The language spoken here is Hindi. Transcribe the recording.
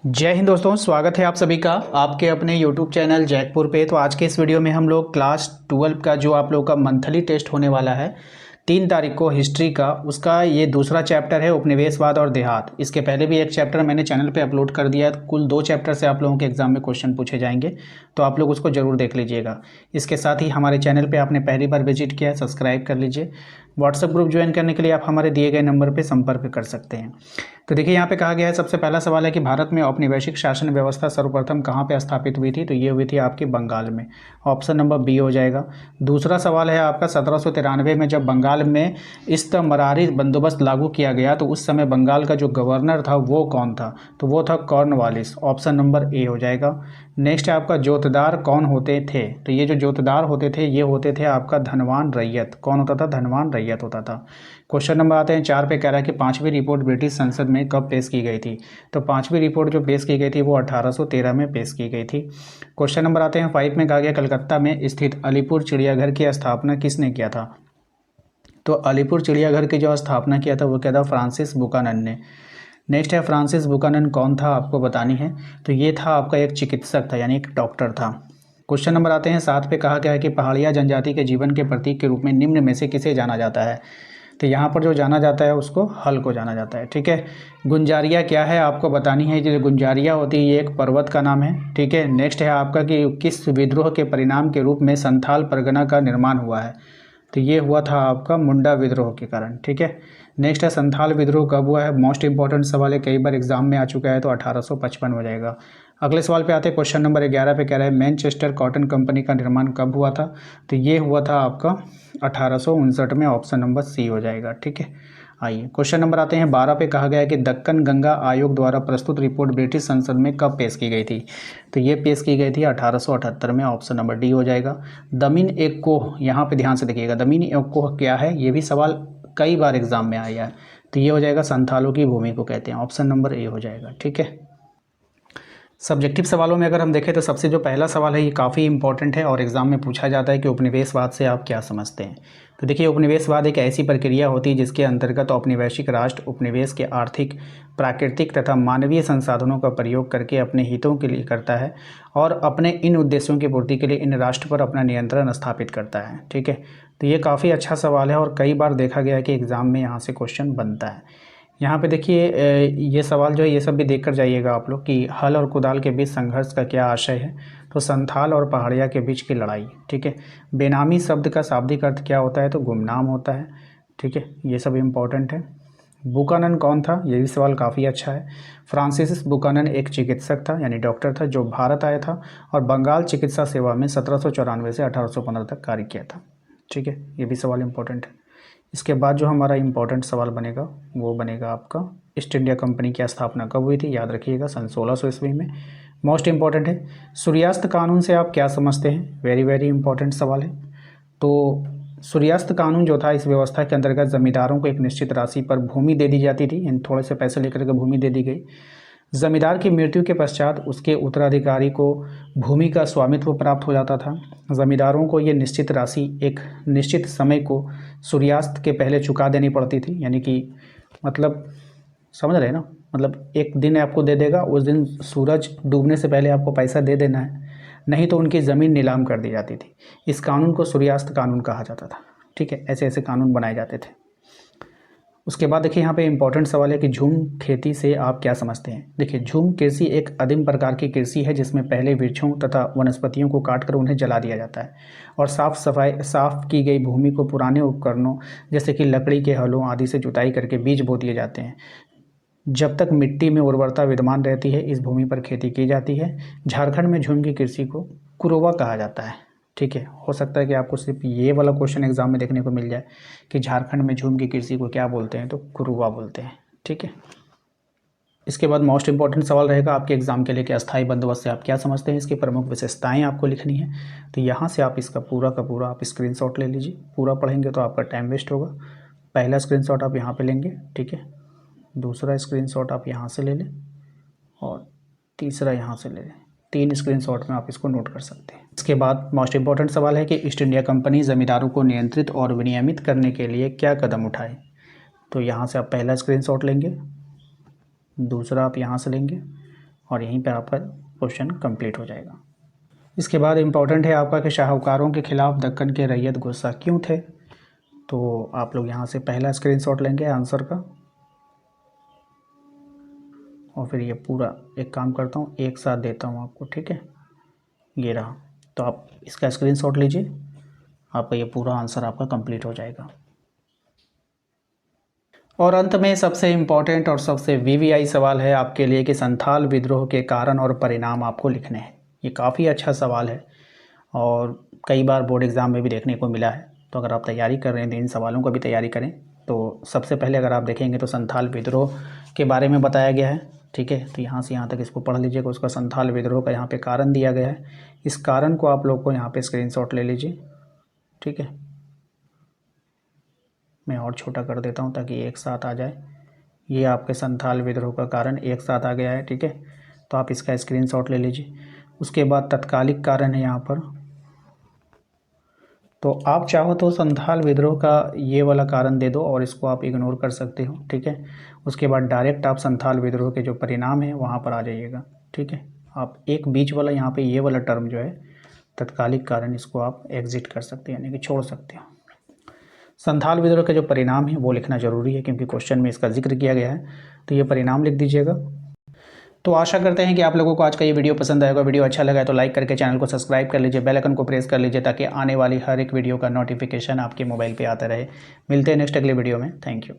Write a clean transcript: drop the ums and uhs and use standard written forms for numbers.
जय हिंद दोस्तों, स्वागत है आप सभी का आपके अपने YouTube चैनल जैकपुर पे। तो आज के इस वीडियो में हम लोग क्लास 12 का जो आप लोग का मंथली टेस्ट होने वाला है 3 तारीख को हिस्ट्री का, उसका ये दूसरा चैप्टर है उपनिवेशवाद और देहात। इसके पहले भी एक चैप्टर मैंने चैनल पे अपलोड कर दिया है। कुल 2 चैप्टर से आप लोगों के एग्जाम में क्वेश्चन पूछे जाएंगे, तो आप लोग उसको जरूर देख लीजिएगा। इसके साथ ही हमारे चैनल पे आपने पहली बार विजिट किया है, सब्सक्राइब कर लीजिए। व्हाट्सएप ग्रुप ज्वाइन करने के लिए आप हमारे दिए गए नंबर पर संपर्क कर सकते हैं। तो देखिए यहाँ पे कहा गया है, सबसे पहला सवाल है कि भारत में औपनिवेशिक शासन व्यवस्था सर्वप्रथम कहाँ पे स्थापित हुई थी। तो ये हुई थी आपकी बंगाल में, ऑप्शन नंबर बी हो जाएगा। दूसरा सवाल है आपका 1793 में जब बंगाल में इस्तमरारी बंदोबस्त लागू किया गया तो उस समय बंगाल का जो गवर्नर था वो कौन था। तो वो था कॉर्नवालिस, ऑप्शन नंबर ए हो जाएगा। नेक्स्ट है आपका जोतदार कौन होते थे। तो ये जो जोतदार होते थे ये होते थे आपका धनवान रैयत। कौन होता था? धनवान रैयत होता था। क्वेश्चन नंबर आते हैं 4 पे, कह रहा है कि 5वीं रिपोर्ट ब्रिटिश संसद में कब पेश की गई थी। तो 5वीं रिपोर्ट जो पेश की गई थी वो 1813 में पेश की गई थी। क्वेश्चन नंबर आते हैं 5 में, कहा गया कलकत्ता में स्थित अलीपुर चिड़ियाघर की स्थापना किसने किया था। तो अलीपुर चिड़ियाघर की जो स्थापना किया था वो क्या था? फ्रांसिस बुकानन ने। नेक्स्ट है फ्रांसिस बुकानन कौन था, आपको बतानी है। तो ये था आपका एक चिकित्सक था, यानी एक डॉक्टर था। क्वेश्चन नंबर आते हैं 7 पे, कहा गया है कि पहाड़िया जनजाति के जीवन के प्रतीक के रूप में निम्न में से किसे जाना जाता है। तो यहाँ पर जो जाना जाता है उसको हल को जाना जाता है। ठीक है, गुंजारिया क्या है आपको बतानी है। जो गुंजारिया होती है ये एक पर्वत का नाम है। ठीक है, नेक्स्ट है आपका कि किस विद्रोह के परिणाम के रूप में संथाल परगना का निर्माण हुआ है। तो ये हुआ था आपका मुंडा विद्रोह के कारण। ठीक है, नेक्स्ट है संथाल विद्रोह कब हुआ है। मोस्ट इंपॉर्टेंट सवाल है, कई बार एग्जाम में आ चुका है, तो 1855 हो जाएगा। अगले सवाल पे आते हैं, क्वेश्चन नंबर 11 पे कह रहा है मैनचेस्टर कॉटन कंपनी का निर्माण कब हुआ था। तो ये हुआ था आपका 1859 में, ऑप्शन नंबर सी हो जाएगा। ठीक है, आइए क्वेश्चन नंबर आते हैं 12 पे, कहा गया है कि दक्कन गंगा आयोग द्वारा प्रस्तुत रिपोर्ट ब्रिटिश संसद में कब पेश की गई थी। तो ये पेश की गई थी 1878 में, ऑप्शन नंबर डी हो जाएगा। दमिन एक कोह, यहाँ पे ध्यान से देखिएगा, दमिन एक कोह क्या है, ये भी सवाल कई बार एग्जाम में आया है। तो ये हो जाएगा संथालों की भूमि को कहते हैं, ऑप्शन नंबर ए हो जाएगा। ठीक है, सब्जेक्टिव सवालों में अगर हम देखें तो सबसे जो पहला सवाल है ये काफ़ी इंपॉर्टेंट है और एग्जाम में पूछा जाता है कि उपनिवेशवाद से आप क्या समझते हैं। तो देखिए, उपनिवेशवाद एक ऐसी प्रक्रिया होती है जिसके अंतर्गत औपनिवेशिक राष्ट्र उपनिवेश के आर्थिक, प्राकृतिक तथा मानवीय संसाधनों का प्रयोग करके अपने हितों के लिए करता है और अपने इन उद्देश्यों की पूर्ति के लिए इन राष्ट्र पर अपना नियंत्रण स्थापित करता है। ठीक है, तो ये काफ़ी अच्छा सवाल है और कई बार देखा गया है कि एग्ज़ाम में यहाँ से क्वेश्चन बनता है। यहाँ पे देखिए ये सवाल जो है ये सब भी देख कर जाइएगा आप लोग कि हल और कुदाल के बीच संघर्ष का क्या आशय है। तो संथाल और पहाड़िया के बीच की लड़ाई। ठीक है, बेनामी शब्द का शाब्दिक अर्थ क्या होता है। तो गुमनाम होता है। ठीक है, ये सब इम्पोर्टेंट है। बुकानन कौन था, ये भी सवाल काफ़ी अच्छा है। फ्रांसिस बुकानन एक चिकित्सक था, यानी डॉक्टर था, जो भारत आया था और बंगाल चिकित्सा सेवा में 1794 से 1815 तक कार्य किया था। ठीक है, ये भी सवाल इम्पोर्टेंट है। इसके बाद जो हमारा इम्पोर्टेंट सवाल बनेगा वो बनेगा आपका ईस्ट इंडिया कंपनी की स्थापना कब हुई थी। याद रखिएगा सन 1600 ईस्वी में। मोस्ट इंपॉर्टेंट है, सूर्यास्त कानून से आप क्या समझते हैं। वेरी वेरी इंपॉर्टेंट सवाल है। तो सूर्यास्त कानून जो था, इस व्यवस्था के अंतर्गत जमींदारों को एक निश्चित राशि पर भूमि दे दी जाती थी, यानी थोड़े से पैसे लेकर के भूमि दे दी गई। जमींदार की मृत्यु के पश्चात उसके उत्तराधिकारी को भूमि का स्वामित्व प्राप्त हो जाता था। जमींदारों को ये निश्चित राशि एक निश्चित समय को सूर्यास्त के पहले चुका देनी पड़ती थी, यानी कि मतलब समझ रहे हैं ना, मतलब एक दिन आपको दे देगा, उस दिन सूरज डूबने से पहले आपको पैसा दे देना है, नहीं तो उनकी ज़मीन नीलाम कर दी जाती थी। इस कानून को सूर्यास्त कानून कहा जाता था। ठीक है, ऐसे ऐसे कानून बनाए जाते थे। उसके बाद देखिए यहाँ पे इंपॉर्टेंट सवाल है कि झूम खेती से आप क्या समझते हैं। देखिए, झूम कृषि एक आदिम प्रकार की कृषि है जिसमें पहले वृक्षों तथा वनस्पतियों को काटकर उन्हें जला दिया जाता है और साफ की गई भूमि को पुराने उपकरणों जैसे कि लकड़ी के हलों आदि से जुताई करके बीज बो दिए जाते हैं। जब तक मिट्टी में उर्वरता विद्यमान रहती है इस भूमि पर खेती की जाती है। झारखंड में झूम की कृषि को कुरोवा कहा जाता है। ठीक है, हो सकता है कि आपको सिर्फ ये वाला क्वेश्चन एग्जाम में देखने को मिल जाए कि झारखंड में झूम की कृषि को क्या बोलते हैं। तो कुरुआ बोलते हैं। ठीक है, इसके बाद मोस्ट इंपॉर्टेंट सवाल रहेगा आपके एग्जाम के लिए कि अस्थायी बंदोबस्त से आप क्या समझते हैं। इसकी प्रमुख विशेषताएं आपको लिखनी है। तो यहाँ से आप इसका पूरा का पूरा आप स्क्रीनशॉट ले लीजिए। पूरा पढ़ेंगे तो आपका टाइम वेस्ट होगा। पहला स्क्रीनशॉट आप यहाँ पे लेंगे। ठीक है, दूसरा स्क्रीनशॉट आप यहाँ से ले लें और तीसरा यहाँ से ले लें। 3 स्क्रीनशॉट में आप इसको नोट कर सकते हैं। इसके बाद मोस्ट इंपॉर्टेंट सवाल है कि ईस्ट इंडिया कंपनी ज़मींदारों को नियंत्रित और विनियमित करने के लिए क्या कदम उठाए। तो यहाँ से आप पहला स्क्रीनशॉट लेंगे, दूसरा आप यहाँ से लेंगे और यहीं पर आपका क्वेश्चन कंप्लीट हो जाएगा। इसके बाद इम्पॉर्टेंट है आपका कि शाहूकारों के खिलाफ दक्कन के रैयत गुस्सा क्यों थे। तो आप लोग यहाँ से पहला स्क्रीनशॉट लेंगे आंसर का, और फिर ये पूरा एक काम करता हूँ एक साथ देता हूँ आपको, ठीक है, ये रहा। तो आप इसका स्क्रीनशॉट लीजिए, आपका ये पूरा आंसर आपका कंप्लीट हो जाएगा। और अंत में सबसे इम्पॉर्टेंट और सबसे वीवीआई सवाल है आपके लिए कि संथाल विद्रोह के कारण और परिणाम आपको लिखने हैं। ये काफ़ी अच्छा सवाल है और कई बार बोर्ड एग्ज़ाम में भी देखने को मिला है। तो अगर आप तैयारी कर रहे हैं तो इन सवालों का भी तैयारी करें। तो सबसे पहले अगर आप देखेंगे तो संथाल विद्रोह के बारे में बताया गया है, ठीक है। तो यहाँ से यहाँ तक इसको पढ़ लीजिएगा। उसका संथाल विद्रोह का यहाँ पे कारण दिया गया है। इस कारण को आप लोग को यहाँ पे स्क्रीनशॉट ले लीजिए, ठीक है। मैं और छोटा कर देता हूँ ताकि एक साथ आ जाए। ये आपके संथाल विद्रोह का कारण एक साथ आ गया है, ठीक है। तो आप इसका स्क्रीनशॉट ले लीजिए। उसके बाद तत्कालिक कारण है यहाँ पर, तो आप चाहो तो संथाल विद्रोह का ये वाला कारण दे दो और इसको आप इग्नोर कर सकते हो, ठीक है। उसके बाद डायरेक्ट आप संथाल विद्रोह के जो परिणाम है वहाँ पर आ जाइएगा, ठीक है। आप एक बीच वाला यहाँ पे ये वाला टर्म जो है तत्कालिक कारण, इसको आप एग्जिट कर सकते हैं, यानी कि छोड़ सकते हो। संथाल विद्रोह के जो परिणाम है वो लिखना ज़रूरी है क्योंकि क्वेश्चन में इसका जिक्र किया गया है। तो ये परिणाम लिख दीजिएगा। तो आशा करते हैं कि आप लोगों को आज का ये वीडियो पसंद आएगा। वीडियो अच्छा लगा है तो लाइक करके चैनल को सब्सक्राइब कर लीजिए, बेल आइकन को प्रेस कर लीजिए ताकि आने वाली हर एक वीडियो का नोटिफिकेशन आपके मोबाइल पे आता रहे। मिलते हैं नेक्स्ट अगले वीडियो में। Thank you.